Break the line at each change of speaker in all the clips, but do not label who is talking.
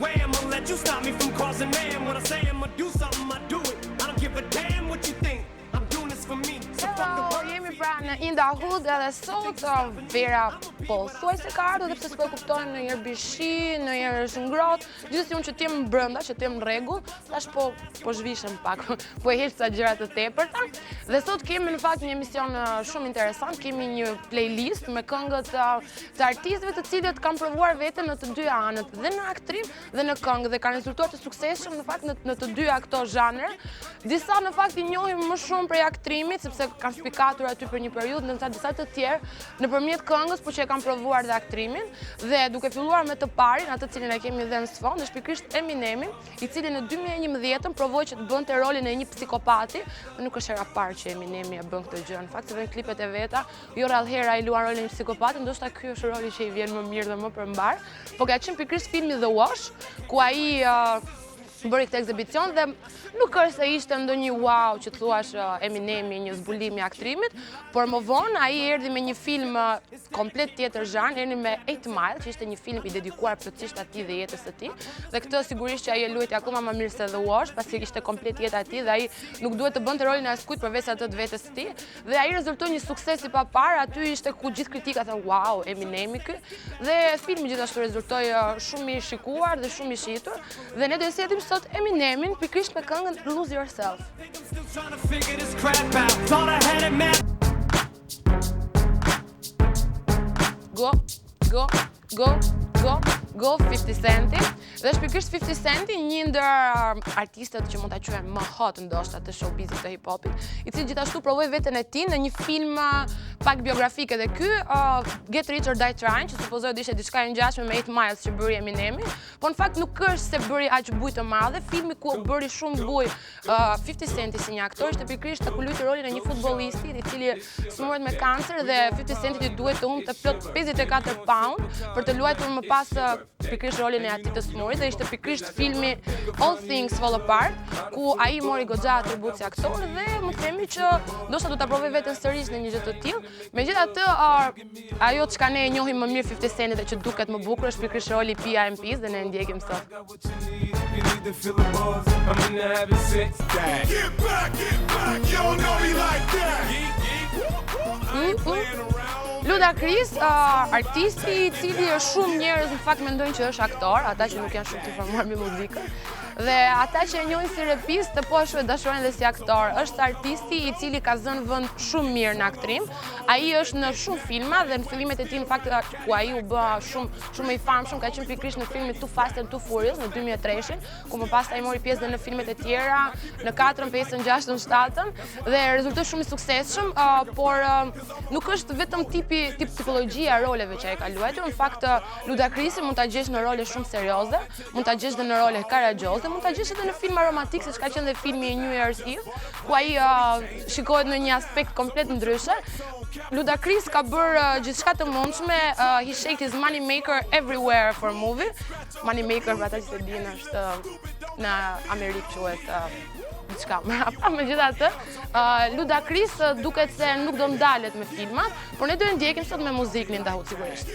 way I'ma let you stop me from causing man. When I say I'ma do something, I do it. I don't give a damn what you think. I'm doing this for me. So fuck the world.
Jemi pra në Inda Hood edhe sot vera po thuaj se ka ardhur dhe pse s'po e kuptojmë në njërë bishi, në njërë është ngrohtë, gjithsesi unë që t'jem brenda, që t'jem në rregull, tash po zhvishem pak, po e heq sa gjëra të tepërta. Dhe sot kemi në fakt një emision shumë interesant, kemi një playlist me këngët të artistëve të cilët kanë provuar veten në të dyja anët, dhe në aktrim dhe në këngë, dhe kanë rezultuar të suksesshëm në fakt në të dyja këto zhanre. Disa në fakt i njohim më shumë prej aktrimit sepse kanë spikatur aty për një periudhë, ndërsa disa të tjerë nëpërmjet këngës, por që e kanë provuar dhe aktrimin. Dhe duke filluar me të parin, atë cilin e kemi dhënë së fondi, është pikërisht Eminemi, i cili në 2011 provoi që të bënte rolin e një psikopati. Nuk është hera parë që Eminemi e bën këtë gjë. Në fakt, se në klipet e veta, jo rrallëherë ai luan rolin e një psikopati, ndoshta ky është roli që i vjen më mirë dhe më përmbar. Po ka qenë pikërisht filmi The Wash, ku ai bëri këtë ekzibicion dhe nuk është se ishte ndonjë wow që thuash Eminemi një zbulim i aktrimit, por më vonë ai erdhi me një film komplet tjetër zhanri, erdhi me 8 Mile, që ishte një film i dedikuar plotësisht atij dhe jetës së tij. Dhe këtë sigurisht që ai e luajti akoma më mirë se The Wash, pasi ishte komplet jeta e tij dhe ai nuk duhet të bënte rolin e askujt përveç atë të vetes së tij. Dhe ai rezultoi një sukses i papar, aty ishte ku gjithë kritikat thonë wow, Eminemi ky. Dhe filmi gjithashtu rezultoi shumë i shikuar dhe shumë i shitur. Dhe ne do të sjellim sot Eminemin pikërisht me këngën Lose Yourself. Go 50 Centi. Dhe është pikërisht 50 Centi, një ndër artistët që mund ta quajmë më hot ndoshta të showbizit të hip-hopit, i cili gjithashtu provoi veten e tij në një film pak biografik edhe ky, Get Rich or Die Trying, që supozohet ishte diçka e ngjashme me 8 Miles që bëri Eminemi, po në fakt nuk është se bëri aq bujë të madhe. Filmi ku bëri shumë bujë 50 Centi si një aktor ishte pikërisht ku luajti rolin e një futbollisti i cili smuret me kancer dhe 50 Centi duhet të humbte plot 54 pound për të luajtur më pas pikërisht rolin e atij të smurit, dhe ishte pikërisht filmi All Things Fall Apart, ku ai mori goxha atribut si aktor dhe më themi që ndoshta do ta provoj veten sërish në një gjë të tillë. Megjithatë, ajo çka ne e njohim më mirë 50 Centi dhe që duket më bukur është pikërisht roli PIMPs dhe ne e ndjekim sot. Ludacris, artisti i cili shumë njerëz në fakt mendojnë që është aktor, ata që nuk janë shumë të informuar mbi muzikën. Dhe ata që e njohin si rapist, po ashtu e dashurojnë dhe si aktor. Është artisti i cili ka zënë vend shumë mirë në aktrim. Ai është në shumë filma dhe në fillimet e tij në fakt ku ai u bë shumë i famshëm, ka qenë pikërisht në filmin Too Fast and Too Furious në 2003, ku më pas ai mori pjesë dhe në filmet e tjera, në 4, 5, 6, 7 dhe rezultoi shumë i suksesshëm, por nuk është vetëm tipologjia e roleve që ai ka luajtur. Në fakt Ludacrisi mund ta gjesh në role shumë serioze, mund ta gjesh në role karagjose, mund ta gjesh edhe në filma romantik, siç ka qenë dhe filmi New Year's Eve, ku ai shikohet në një aspekt komplet ndryshe. Ludacris ka bërë gjithçka të mundshme, he shaked his money maker everywhere for movie. Money maker për ata që e dinë është në Amerikë quhet diçka mrapa. Megjithatë, Ludacris duket se nuk do ndalet me filmat, por ne do e ndjekim sot me muzikën e Ndahut sigurisht.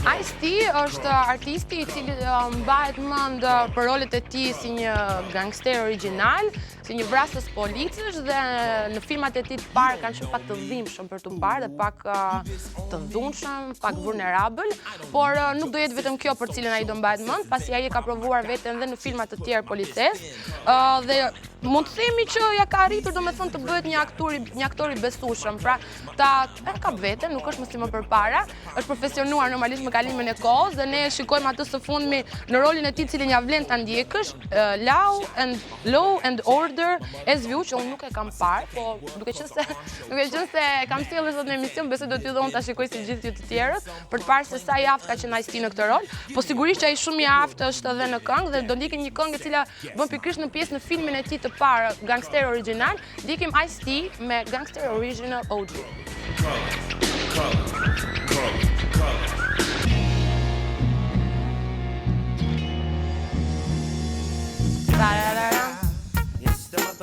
Ice-T është artisti i cili mbahet mend për rolet e tij si një gangster origjinal, si një vrasës policësh, dhe në filmat e tij të parë kanë qenë pak të dhimbshëm për tu parë dhe pak të dhunshëm, pak vulnerabël, por nuk do jetë vetëm kjo për cilën ai do mbahet mend, pasi ai ka provuar veten edhe në filma të tjerë polices, dhe mund të themi që ja ka arritur domethënë të bëhet një aktor i besueshëm. Pra, ta ka veten, nuk është më si më përpara, është profesionuar normalisht me kalimin e kohës dhe ne shikojmë atë së fundmi në rolin e tij cilin ja vlen ta ndjekësh, Law and Order SVU, që unë nuk e kam parë, po duke qenë se kam sjellë sot në emision, besoj do t'ju dhe unë ta shikoj si gjithë ju të tjerët, për të parë se sa i aftë ka qenë Ice-T në këtë rol, po sigurisht që ai shumë i aftë është edhe në këngë dhe do ndjekim një këngë e cila bën pikërisht në pjesë në filmin e tij të parë, Gangster Original, ndjekim Ice-T me Gangster Original OG.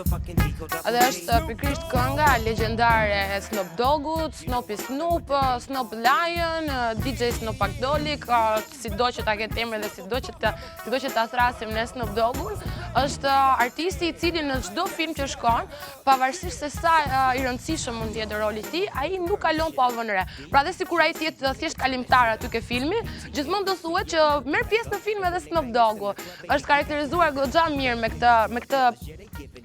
Dhe është pikërisht kënga legjendare e Snoop Doggut, Snoopy Snoop, Snoop Lion, DJ Snoop Dogg, sido që ta ketë emrin dhe sido që ta thrasim ne Snoop Doggun, është artisti i cili në çdo film që shkon, pavarësisht se sa i rëndësishëm mund të jetë roli i tij, ai nuk kalon pa vënë re. Pra dhe sikur ai të jetë thjesht kalimtar aty ke filmi, gjithmonë do thuhet që merr pjesë në film edhe Snoop Doggu. Është karakterizuar goxha mirë me këtë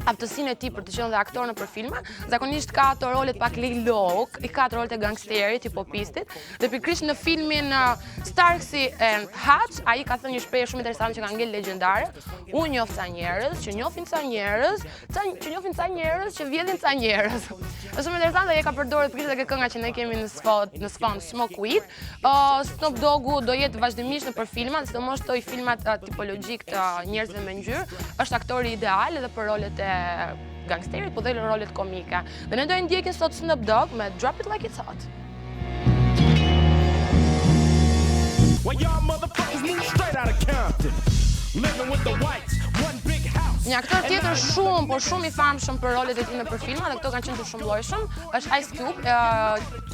aftësinë e tij për të qenë dhe aktor nëpër filma. Zakonisht ka ato rolet pak lejlok, i ka ato rolet e gangsterit, i popistit, dhe pikërisht në filmin Starksy and Hutch, ai ka thënë një shprehje shumë interesante që ka ngel legjendare. Unë njoh ca njerëz që njohin ca njerëz, që njohin ca njerëz që vjedhin ca njerëz. Është shumë interesante dhe e ka përdorur pikërisht edhe kënga që ne kemi në sfond Smoke Weed. Snoop Doggu do jetë vazhdimisht nëpër filma, sidomos këto filmat tipologjik të njerëzve me ngjyrë, është aktori ideal edhe për rolet e gangsterit, po dhe rolet komike. Dhe ne do e ndjekim sot Snoop Dogg me Drop It Like It's Hot.
Well, y'all motherfuckers move straight out of Compton. Living with the whites, one big house.
Një aktor tjetër shumë i famshëm për rolet e tij nëpër filma, dhe këto kanë qenë të shumëllojshëm, është Ice Cube,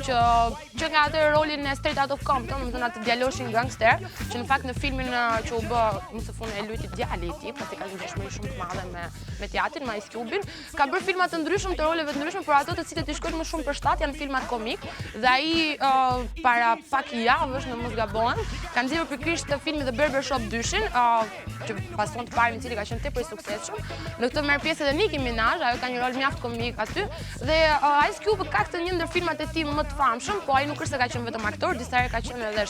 që nga atë rolin e Straight Outta Compton, domethënë atë djaloshin gangster, që në fakt në filmin që u bë më së fundmi e luajti djali i tij, pasi ka një ngjashmëri shumë të madhe me teatrin, me Ice Cube-in, ka bërë filma të ndryshëm, të roleve të ndryshme, por ato të cilët i shkojnë më shumë për shtat janë filmat komik, dhe ai para pak javësh, në mos gabohem, ka nxjerrur pikërisht filmin The Barbershop 2-shin, që pason të parin i cili ka qenë tepër i suksesshëm. Në këtë merr pjesë edhe Nicki Minaj, ajo ka një rol mjaft komik aty, dhe Ice Cube ka këtë një ndër filmat e tij më të famshëm, po ai nuk është se ka qenë vetëm aktor, disa herë ka qenë edhe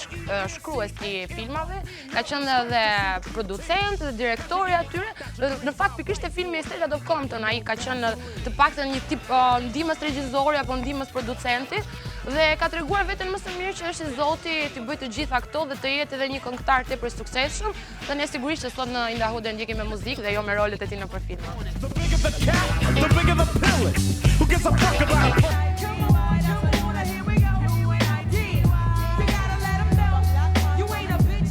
shkrues i filmave, ka qenë edhe producent dhe direktori atyre. Në fakt pikërisht te filmi Straight Outta Compton ai ka qenë të paktën një tip ndihmës regjizori apo ndihmës producenti, dhe ka treguar veten më së miri që është i Zoti t'i bëjë të gjitha këto dhe të jetë edhe një këngëtar tepër i suksesshëm. Dhe ne sigurisht që sot në Indahood e ndjekim me muzikë dhe jo me rolet e tij nëpër filma.
The bigger the cat, the bigger the pillar. Who gives a fuck about it?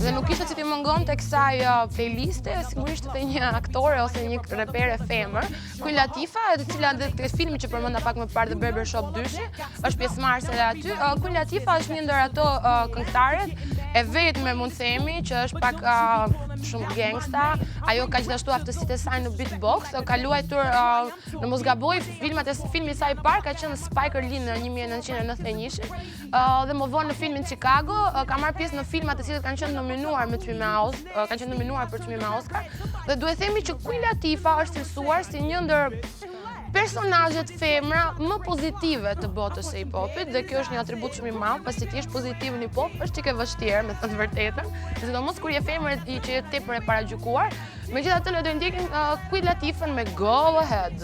Dhe nuk ishte që t'i mungon të kësaj playliste, sigurisht të një aktore ose një repere femër, Queen Latifah, e cila dhe filmi që përmenda pak më parë The Barbershop 2-shi, është pjesëmarrëse aty. Queen Latifah është një ndër ato këngëtaret e vetme mund të themi që është pak shumë gangsta. Ajo ka gjithashtu aftësitë e saj në beatbox, ka luajtur në mos gaboj filmi i saj i parë ka qenë Spike Lee në 1991, dhe më vonë në filmin Chicago ka marrë pjesë në filma të cilët kanë qenë nominuar për çmime Oscar, dhe duhet themi që Queen Latifah është cilësuar si një ndër personazhet femra më pozitive të botës së hip-hopit, dhe kjo është një atribut shumë i madh, pasi ti je pozitiv në hip-hop është çike vështirë, me thënë vërtetën, sidomos kur je femër që je tepër e paragjykuar. Megjithatë ne do ndjekim Queen Latifah me Go Ahead.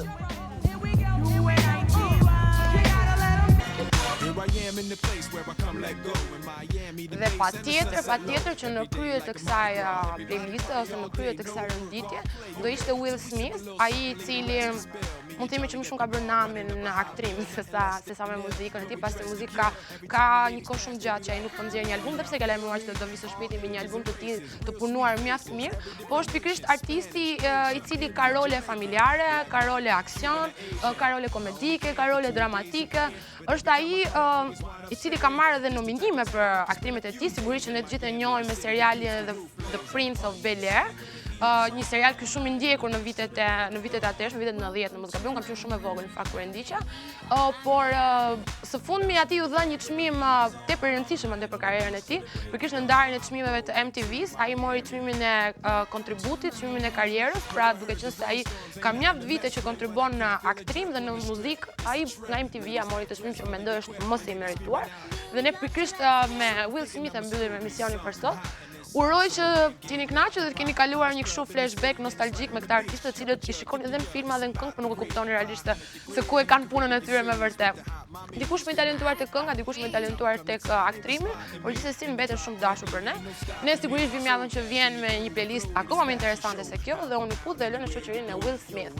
Dhe patjetër që në krye të kësaj playliste ose në krye të kësaj rënditje do ishte Will Smith, ai i cili mund të themi që më shumë ka bërë namin në aktrim se sa me muzikën e tij, pasi muzika ka një kohë shumë gjatë që ai nuk po nxjerr një album, dhe pse ka lajmëruar që do vi së shpejti me një album të tij të punuar mjaft mirë, po është pikërisht artisti i cili ka role familjare, ka role aksion, ka role komedike, ka role dramatike. Është ai i cili ka marrë edhe nominime për aktrimet e tij, sigurisht që ne të gjithë e njohim me serialin The Prince of Bel-Air, një serial që shumë i ndjekur në vitet e atëherë, në vitet 90, në mos gaboj, kam qenë shumë e vogël në fakt kur e ndiqja, por së fundmi atij u dha një çmim tepër i rëndësishëm ende për karrierën e tij, pikërisht në ndarjen e çmimeve të MTV-s, ai mori çmimin e kontributit, çmimin e karrierës, pra duke qenë se ai ka mjaft vite që kontribon në aktrim dhe në muzikë, ai nga MTV-ja mori të çmim që mendoj është më së i merituar, dhe ne pikërisht me Will Smith e mbyllim emisionin për sot. Uroj që t'jeni kënaqur dhe të keni kaluar një kështu flashback nostalgjik me këta artistë të cilët i shikoni edhe në filma dhe në këngë, por nuk e kuptoni realisht se ku e kanë punën e tyre me vërtet. Dikush më i talentuar tek kënga, dikush më i talentuar tek aktrimi, por gjithsesi mbeten shumë dashur për ne. Ne sigurisht vim javën që vjen me një playlist akoma më interesante se kjo, dhe unë i dhe lënë në shoqërinë e Will Smith.